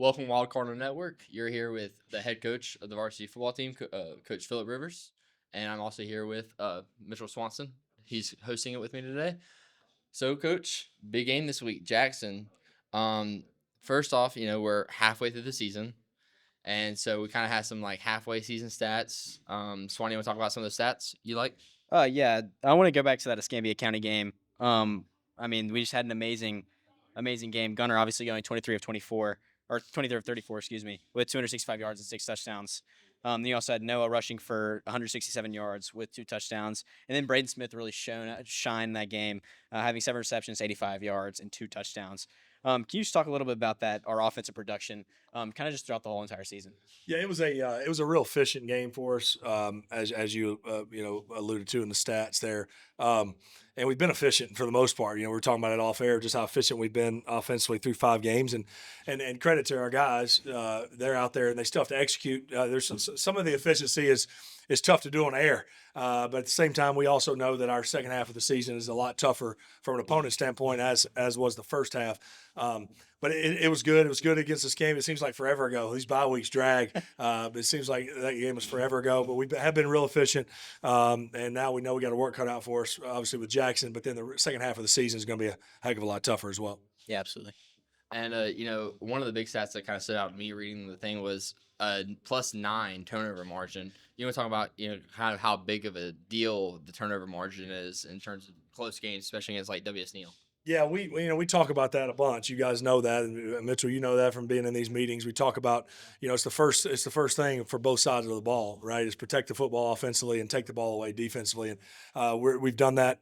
Welcome, Wild Cardinal Network. You're here with the head coach of the varsity football team, Coach Philip Rivers, and I'm also here with Mitchell Swanson. He's hosting it with me today. So, Coach, big game this week, Jackson. Um, First off, we're halfway through the season, and so we kind of have some halfway season stats. Swanee, you want to talk about some of the stats you like? Yeah, I want to go back to that Escambia County game. We just had an amazing game. Gunner obviously going 23 of 24, or 23 of 34, excuse me, with 265 yards and 6 touchdowns. Then you also had Noah rushing for 167 yards with 2 touchdowns, and then Braden Smith really shine that game, having 7 receptions, 85 yards, and 2 touchdowns. Can you just talk a little bit about that, our offensive production, kind of just throughout the whole entire season? Yeah, it was a real efficient game for us, as you alluded to in the stats there, and we've been efficient for the most part. We're talking about it off air, just how efficient we've been offensively through 5 games, and credit to our guys, they're out there and they still have to execute. There's some of the efficiency is tough to do on air, but at the same time, we also know that our second half of the season is a lot tougher from an opponent standpoint, as was the first half. But it was good. It was good against this game. It seems like forever ago. These bye weeks drag. It seems like that game was forever ago. But we have been real efficient. And now we know we got a work cut out for us, obviously, with Jackson. But then the second half of the season is going to be a heck of a lot tougher as well. Yeah, absolutely. And, one of the big stats that kind of stood out to me reading the thing was +9 turnover margin. You want to talk about, kind of how big of a deal the turnover margin is in terms of close games, especially against WS Neal. Yeah, we talk about that a bunch. You guys know that, and Mitchell, you know that from being in these meetings. We talk about, it's the first thing for both sides of the ball, right? Is protect the football offensively and take the ball away defensively, and we've done that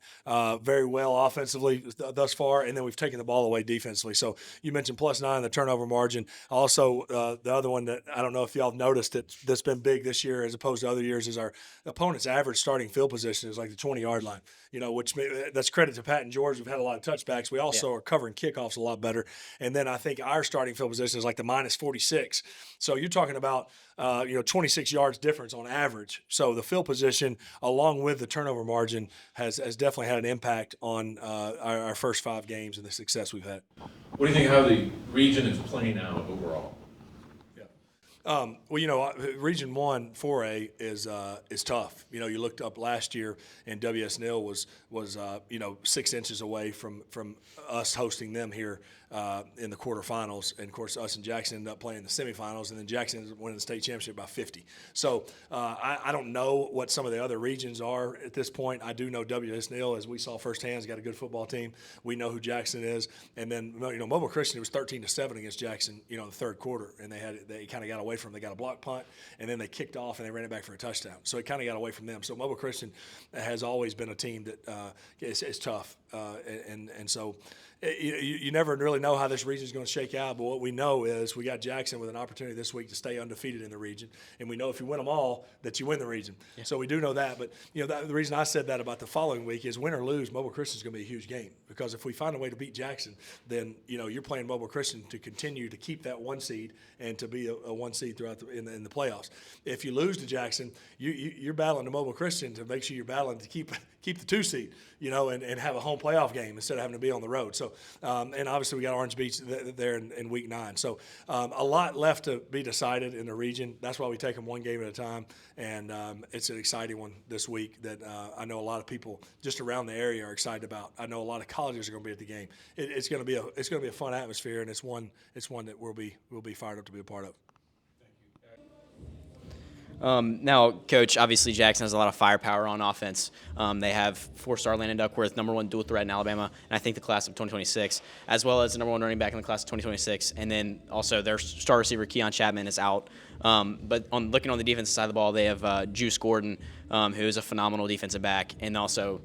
very well offensively thus far, and then we've taken the ball away defensively. So you mentioned +9, the turnover margin. Also, the other one that I don't know if y'all have noticed that's been big this year as opposed to other years is our opponent's average starting field position is like the 20-yard line. Which that's credit to Pat and George. We've had a lot of touchbacks. We also are covering kickoffs a lot better. And then I think our starting field position is like the -46. So you're talking about, 26 yards difference on average. So the field position, along with the turnover margin, has definitely had an impact on our first 5 games and the success we've had. What do you think how the region is playing out overall? Region 1 4A is tough. You looked up last year, and WS Neal was 6 inches away from us hosting them here in the quarterfinals, and of course us and Jackson ended up playing the semifinals, and then Jackson ended up winning the state championship by 50. So I don't know what some of the other regions are at this point. I do know WS Neal, as we saw firsthand, has got a good football team. We know who Jackson is, and then Mobile Christian, it was 13-7 against Jackson, in the third quarter, and they kind of got away from them. They got a block punt, and then they kicked off and they ran it back for a touchdown. So it kind of got away from them. So Mobile Christian has always been a team that is tough, and so you never really know how this region is going to shake out. But what we know is we got Jackson with an opportunity this week to stay undefeated in the region, and we know if you win them all that you win the region. Yeah. So we do know that. But the reason I said that about the following week is win or lose, Mobile Christian is going to be a huge game, because if we find a way to beat Jackson, then you're playing Mobile Christian to continue to keep that 1 seed and to be a 1 seed throughout in the playoffs. If you lose to Jackson, you're battling the Mobile Christian to make sure you're battling to keep the 2 seed, and have a home playoff game instead of having to be on the road. So, and obviously we got Orange Beach there in week 9. So a lot left to be decided in the region. That's why we take them 1 game at a time, and it's an exciting one this week that I know a lot of people just around the area are excited about. I know a lot of colleges are going to be at the game. It's going to be a fun atmosphere, and it's one that we'll be fired up to be a part of. Now, Coach, obviously Jackson has a lot of firepower on offense. They have 4-star Landon Duckworth, #1 dual threat in Alabama, and I think the class of 2026, as well as the #1 running back in the class of 2026. And then also their star receiver, Keon Chapman, is out. But looking on the defensive side of the ball, they have Juice Gordon, who is a phenomenal defensive back, and also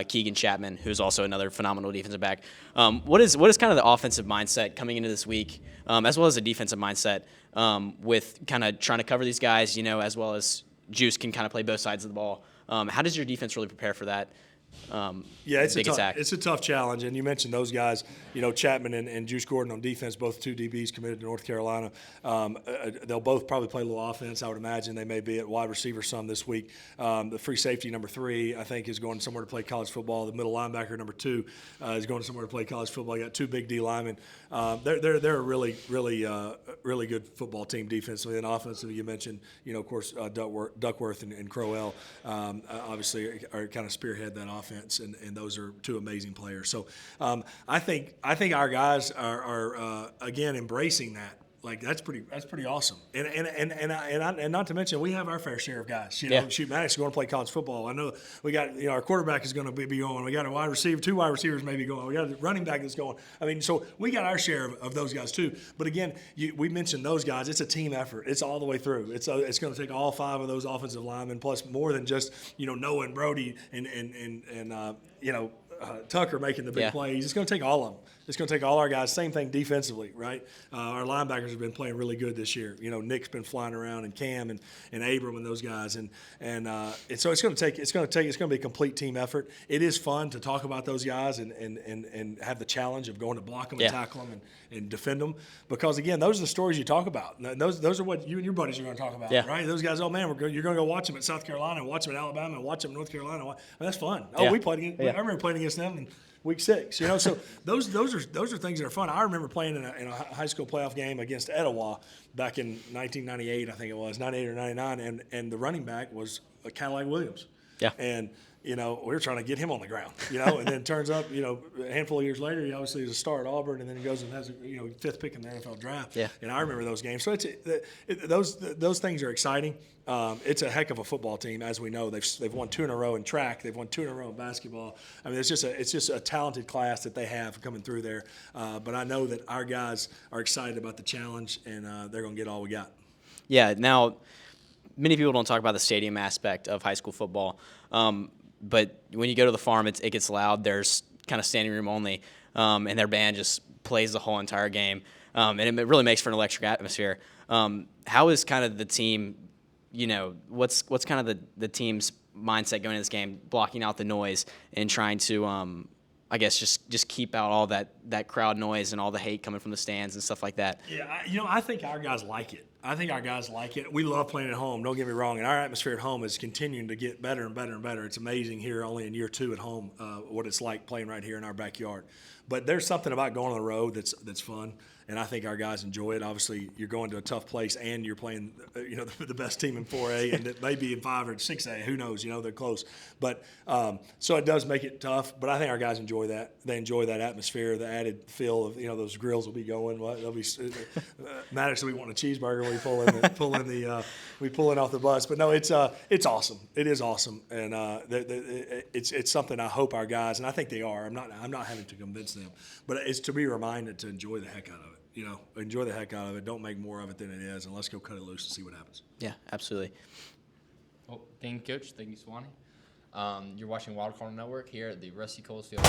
Keegan Chapman, who's also another phenomenal defensive back. What is kind of the offensive mindset coming into this week, as well as the defensive mindset, with kind of trying to cover these guys, as well as Juice can kind of play both sides of the ball? How does your defense really prepare for that? Yeah, big attack. It's a tough challenge, and you mentioned those guys. You know, Chapman and Juice Gordon on defense, both two DBs committed to North Carolina. They'll both probably play a little offense. I would imagine they may be at wide receiver some this week. The free safety number 3, I think, is going somewhere to play college football. The middle linebacker number 2 is going somewhere to play college football. You got 2 big D linemen. They're a really good football team defensively and offensively. You mentioned, of course, Duckworth and Crowell obviously are kind of spearhead that offense, and those are 2 amazing players. So I think our guys are again embracing that. Like that's pretty awesome, and not to mention we have our fair share of guys. Shoot, Maddox is going to play college football. I know we got our quarterback is going to be going. We got a wide receiver, 2 wide receivers maybe going. We got a running back that's going. I mean, so we got our share of those guys too. But again, we mentioned those guys. It's a team effort. It's all the way through. It's going to take all 5 of those offensive linemen plus more than just Noah and Brody and Tucker making the big plays. It's going to take all of them. It's going to take all our guys. Same thing defensively, right? Our linebackers have been playing really good this year. Nick's been flying around, and Cam and Abram and those guys, and so it's going to be a complete team effort. It is fun to talk about those guys and have the challenge of going to block them and tackle them and defend them, because again, those are the stories you talk about. Those are what you and your buddies are going to talk about, right? Those guys. Oh man, you're going to go watch them at South Carolina, and watch them at Alabama, and watch them at North Carolina. And that's fun. We played against. I remember playing against them in week 6. So those are things that are fun. I remember playing in a high school playoff game against Etowah back in 1998, I think it was 98 or 99, and the running back was Cadillac Williams. Yeah. And we were trying to get him on the ground, and then it turns up, a handful of years later, he obviously is a star at Auburn, and then he goes and has a 5th pick in the NFL draft. Yeah. And I remember those games. So those things are exciting. It's a heck of a football team, as we know. They've won 2 in a row in track. They've won 2 in a row in basketball. I mean, it's just a talented class that they have coming through there. But I know that our guys are excited about the challenge, and they're going to get all we got. Yeah. Now, many people don't talk about the stadium aspect of high school football. But when you go to the farm, it gets loud. There's kind of standing room only, and their band just plays the whole entire game, and it really makes for an electric atmosphere. How is kind of the team, what's kind of the team's mindset going into this game, blocking out the noise and trying to, I guess, just keep out all that crowd noise and all the hate coming from the stands and stuff like that? Yeah, I think our guys like it. We love playing at home, don't get me wrong, and our atmosphere at home is continuing to get better and better and better. It's amazing here only in year 2 at home what it's like playing right here in our backyard. But there's something about going on the road that's fun, and I think our guys enjoy it. Obviously, you're going to a tough place, and you're playing the best team in 4A, and it may be in 5 or 6A. Who knows? They're close. But so it does make it tough, but I think our guys enjoy that. They enjoy that atmosphere, the added feel of those grills will be going. They'll be Maddox will be wanting a cheeseburger. We pull in off the bus. But no, it's awesome. It is awesome, and it's something I hope our guys, and I think they are. I'm not having to convince them, but it's to be reminded to enjoy the heck out of it. Enjoy the heck out of it. Don't make more of it than it is, and let's go cut it loose and see what happens. Yeah, absolutely. Well, thank you, Coach. Thank you, Swanee. You're watching Wild Corner Network here at the Rusty Coles Field.